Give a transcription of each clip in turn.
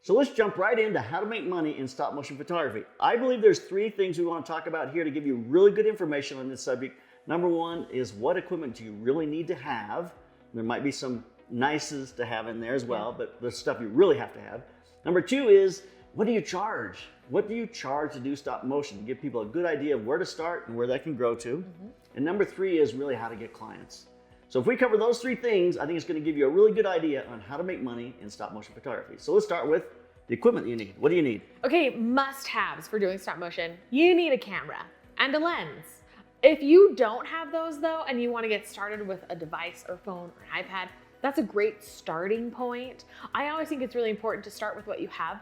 So let's jump right into how to make money in stop motion photography. I believe there's 3 things we want to talk about here to give you really good information on this subject. Number 1 is what equipment do you really need to have? There might be some nices to have in there as well, but the stuff you really have to have. Number 2 is, what do you charge? What do you charge to do stop motion? To give people a good idea of where to start and where that can grow to. And number 3 is really how to get clients. So if we cover those 3 things, I think it's going to give you a really good idea on how to make money in stop motion photography. So let's start with the equipment you need. What do you need? Okay, must-haves for doing stop motion. You need a camera and a lens. If you don't have those though, and you want to get started with a device or phone or an iPad, that's a great starting point. I always think it's really important to start with what you have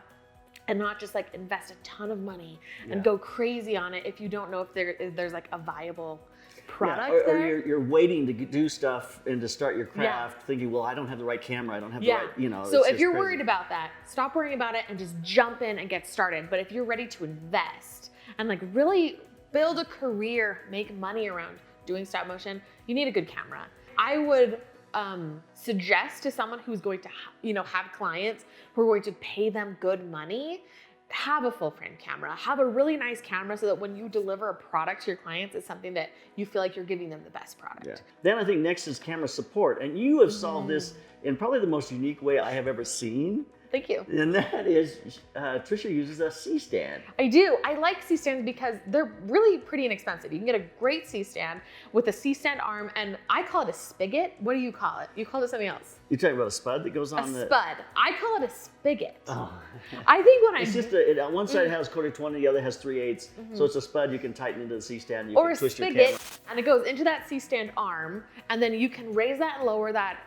and not just like invest a ton of money and go crazy on it if you don't know if there's like a viable product or you're waiting to do stuff and to start your craft thinking, well, I don't have the right camera, I don't have the right, you know. So if you're worried about that, stop worrying about it and just jump in and get started. But if you're ready to invest and like really build a career, make money around doing stop motion, you need a good camera. I would suggest to someone who's going to have clients who are going to pay them good money, have a full frame camera, have a really nice camera so that when you deliver a product to your clients, it's something that you feel like you're giving them the best product. Then I think next is camera support. And you have solved this in probably the most unique way I have ever seen. Thank you. And that is, Tricia uses a C-stand. I do. I like C-stands because they're really pretty inexpensive. You can get a great C-stand with a C-stand arm, and I call it a spigot. What do you call it? You call it something else. You're talking about a spud that goes on a spud. I call it a spigot. Oh. I think when it's just on one side has 1/4-20, the other has 3/8. So it's a spud you can tighten into the C-stand. You or can a twist spigot, your camera. and it goes into that C-stand arm, and then you can raise that and lower that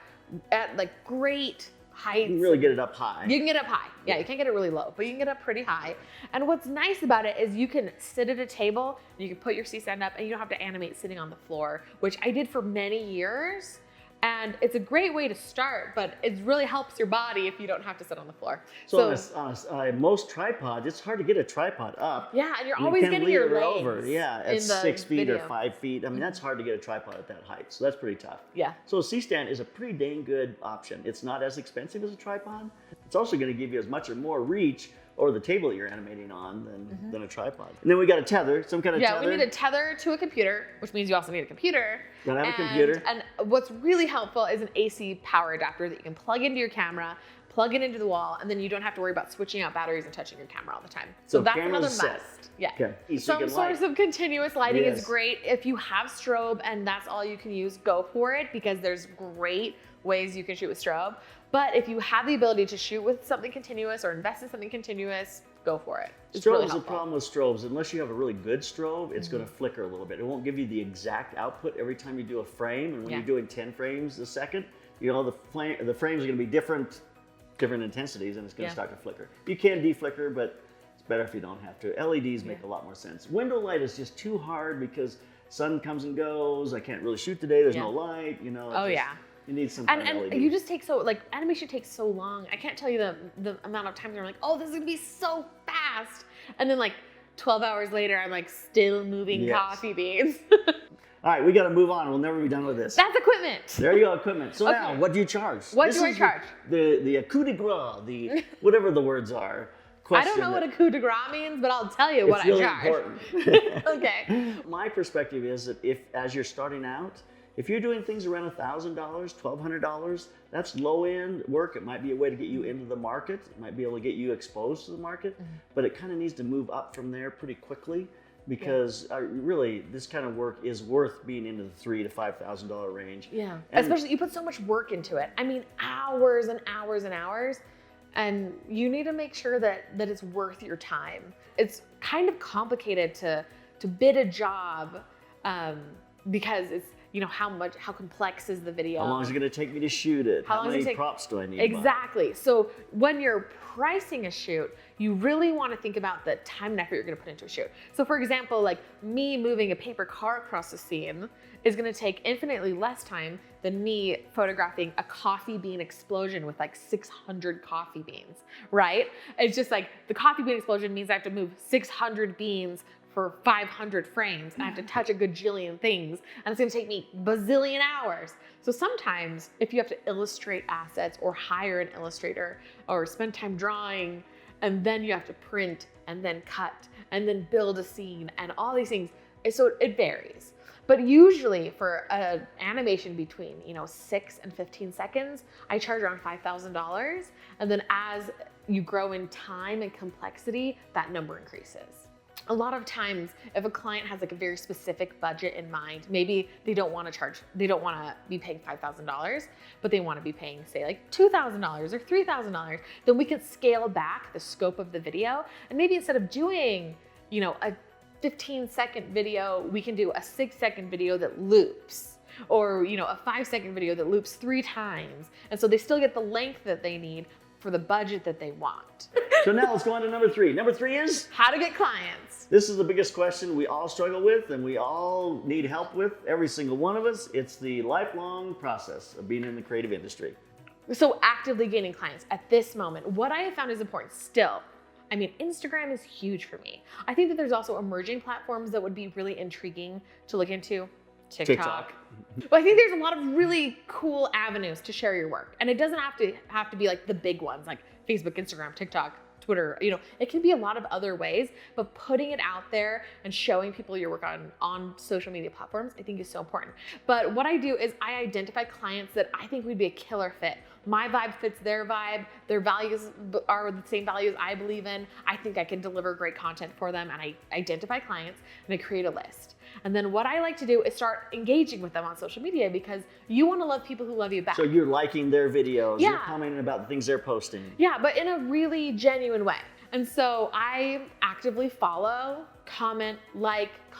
at like great heights. You can really get it up high. You can get up high. Yeah, you can't get it really low, but you can get up pretty high. And what's nice about it is you can sit at a table, and you can put your C-stand up, and you don't have to animate sitting on the floor, which I did for many years. And it's a great way to start, but it really helps your body if you don't have to sit on the floor. So on most tripods, it's hard to get a tripod up. Yeah, and you're always getting your legs over. Yeah, at 6 feet or 5 feet. I mean, that's hard to get a tripod at that height. So that's pretty tough. Yeah. So a C-stand is a pretty dang good option. It's not as expensive as a tripod. It's also going to give you as much or more reach over the table that you're animating on than a tripod. And then we got a tether, some kind of tether. Yeah, we need a tether to a computer, which means you also need a computer. Gotta have a computer. And what's really helpful is an AC power adapter that you can plug into your camera, plug it into the wall, and then you don't have to worry about switching out batteries and touching your camera all the time. So that's another must. Yeah. Okay. Some source of continuous lighting is great. If you have strobe and that's all you can use, go for it, because there's great ways you can shoot with strobe. But if you have the ability to shoot with something continuous or invest in something continuous, go for it. It's really helpful. The problem with strobes. Unless you have a really good strobe, it's going to flicker a little bit. It won't give you the exact output every time you do a frame. And when you're doing 10 frames a second, you know, the frames are going to be different intensities, and it's going to start to flicker. You can deflicker, but it's better if you don't have to. LEDs make a lot more sense. Window light is just too hard because sun comes and goes. I can't really shoot today. There's no light. You know. You need some kind of LED. And you just take animation takes so long. I can't tell you the amount of times I'm like, oh, this is gonna be so fast. And then like 12 hours later, I'm like still moving coffee beans. All right, we gotta move on. We'll never be done with this. That's equipment. There you go, equipment. So now, what do you charge? What do I charge? The coup de grace, the whatever the words are. I don't know what a coup de grace means, but I'll tell you what I charge. It's really important. Okay. My perspective is that as you're starting out, if you're doing things around $1,000, $1,200, that's low end work. It might be a way to get you into the market. It might be able to get you exposed to the market, but it kind of needs to move up from there pretty quickly, because really this kind of work is worth being into the $3,000 to $5,000 range. Yeah, and especially you put so much work into it. I mean, hours and hours and hours, and you need to make sure that it's worth your time. It's kind of complicated to bid a job because it's, you know, how complex is the video? How long is it going to take me to shoot it? How many props do I need? Exactly. So when you're pricing a shoot, you really want to think about the time and effort you're going to put into a shoot. So for example, like me moving a paper car across the scene is going to take infinitely less time than me photographing a coffee bean explosion with like 600 coffee beans, right? It's just like the coffee bean explosion means I have to move 600 beans for 500 frames and I have to touch a gajillion things and it's gonna take me bazillion hours. So sometimes if you have to illustrate assets or hire an illustrator or spend time drawing and then you have to print and then cut and then build a scene and all these things, so it varies. But usually for an animation between 6 and 15 seconds, I charge around $5,000. And then as you grow in time and complexity, that number increases. A lot of times, if a client has like a very specific budget in mind, maybe they don't want to be paying $5,000, but they want to be paying, say, like $2,000 or $3,000, then we can scale back the scope of the video. And maybe instead of doing, a 15-second video, we can do a 6-second video that loops, or a 5-second video that loops 3 times. And so they still get the length that they need for the budget that they want. So now let's go on to number 3. Number 3 is? How to get clients. This is the biggest question we all struggle with and we all need help with, every single one of us. It's the lifelong process of being in the creative industry. So actively gaining clients at this moment, what I have found is important still. I mean, Instagram is huge for me. I think that there's also emerging platforms that would be really intriguing to look into. TikTok. But I think there's a lot of really cool avenues to share your work. And it doesn't have to be like the big ones like Facebook, Instagram, TikTok, Twitter. It can be a lot of other ways, but putting it out there and showing people your work on social media platforms, I think is so important. But what I do is I identify clients that I think would be a killer fit. My vibe fits their vibe. Their values are the same values I believe in. I think I can deliver great content for them, and I identify clients and I create a list. And then what I like to do is start engaging with them on social media, because you want to love people who love you back. So you're liking their videos, Yeah. You're commenting about the things they're posting. Yeah, but in a really genuine way. And so I actively follow, comment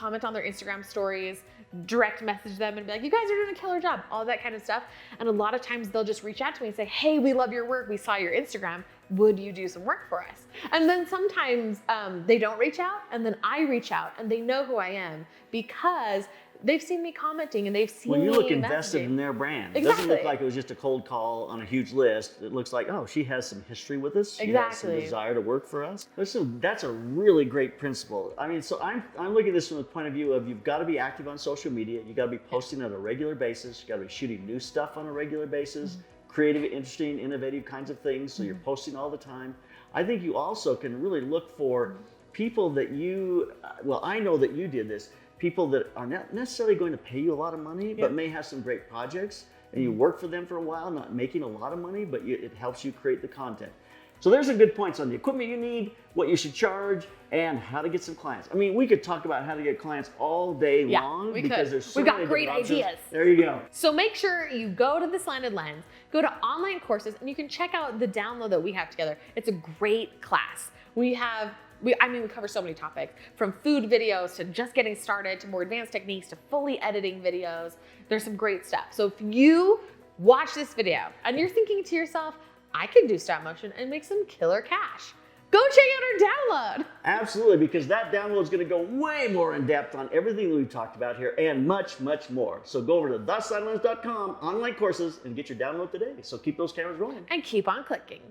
on their Instagram stories, direct message them and be like, you guys are doing a killer job, all that kind of stuff. And a lot of times they'll just reach out to me and say, hey, we love your work. We saw your Instagram. Would you do some work for us? And then sometimes they don't reach out, and then I reach out and they know who I am because they've seen me commenting and they've seen me When you look messaging. invested in their brand, it Exactly. doesn't look like it was just a cold call on a huge list. It looks like, oh, she has some history with us. She has some Exactly. desire to work for us. Listen, that's a really great principle. I mean, so I'm looking at this from the point of view of you've got to be active on social media. You've got to be posting on a regular basis. You've got to be shooting new stuff on a regular basis, creative, interesting, innovative kinds of things. So you're posting all the time. I think you also can really look for people that I know that you did this, people that are not necessarily going to pay you a lot of money, but may have some great projects, and you work for them for a while, not making a lot of money, but it helps you create the content. So there's some good points on the equipment you need, what you should charge, and how to get some clients. I mean, we could talk about how to get clients all day long because there's so We've many got great different options. ideas. There you go. So make sure you go to the Slanted Lens, go to online courses, and you can check out the download that we have together. It's a great class. We cover so many topics, from food videos to just getting started to more advanced techniques to fully editing videos. There's some great stuff. So if you watch this video and you're thinking to yourself, I can do stop motion and make some killer cash, go check out our download. Absolutely, because that download is going to go way more in depth on everything that we've talked about here and much, much more. So go over to theslantlens.com, online courses, and get your download today. So keep those cameras rolling. And keep on clicking.